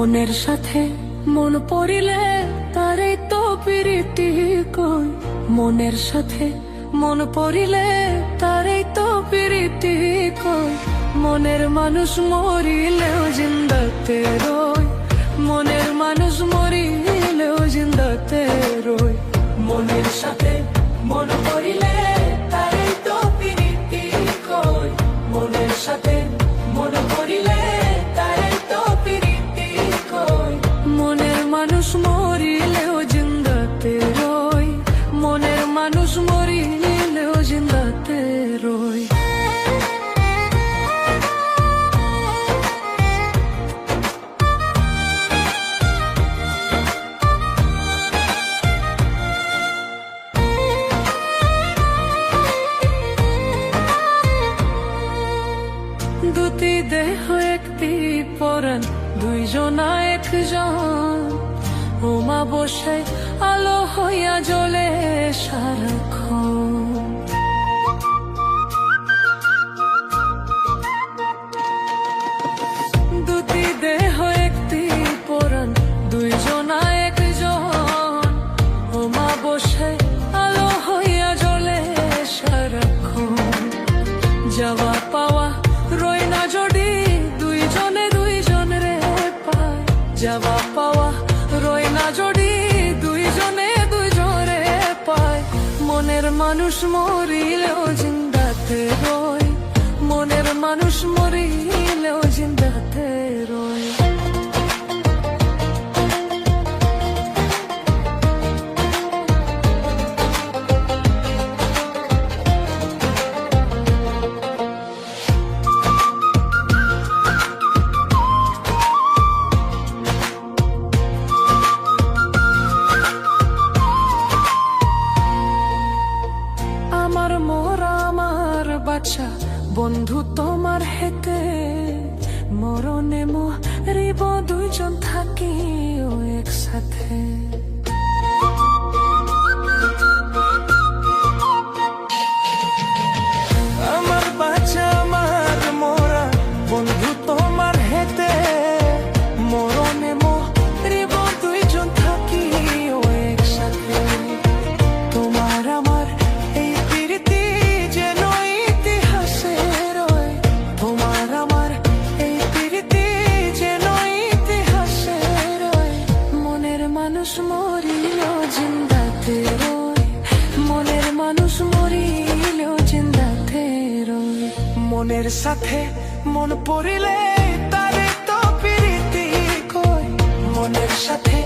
মনের সাথে মন পড়িলে তারে তো প্রীতি কই। মনের সাথে মন পড়িলে তারে তো প্রীতি কই। মনের মানুষ মরিলেও জিন্দাতে রই। মনের মানুষ মরিলেও জিন্দাতে রই। মনের সাথে মন পড়িলে তারে তো প্রীতি কই। মনের সাথে মন পড়িলে তারে তো প্রীতি কই। মনের মানুষ মরিলেও জিন্দাতে রই। মনের মানুষ মরিলেও জিন্দাতে রই। দুটি দেহ একটি পরাণ, দুইজনা একজন। ওমা বসে আলো হইয়া জ্বলে সারাক্ষণ। দুটি দেহ একটি পরাণ, দুইজনা একজন। ওমা বসে আলো হইয়া জ্বলে সারাক্ষণ। যাওয়া পাওয়া রই না যদি দুইজনে দুইজন রে পায়। যাওয়া পাওয়া রই না যদি দুইজনে দুইজনে পায়। মনের মানুষ মরিলেও জিন্দাতে রই। মনের মানুষ মরিলেও জিন্দাতে রই। আমার মোর আমার বাচ্চা বন্ধু তোমার হেতে। মরণে মরিব দুইজন থাকি ও একসাথে। আমার বাচ্চা আমার মোরা বন্ধু তোমার হেতে। মরণে মরিব দুইজন থাকি ও একসাথে। তোমার আমার এই প্রীতি যেন ইতিহাসে রয়। তোমার আমার এই প্রীতি যেন ইতিহাসে রয়। মনের মানুষ মরিলেও জিন্দাতে রয়। মনের মানুষ মরিলেও জিন্দাতে রয়। মনের সাথে মন পড়িলে তারে তো প্রীতি কই। মনের সাথে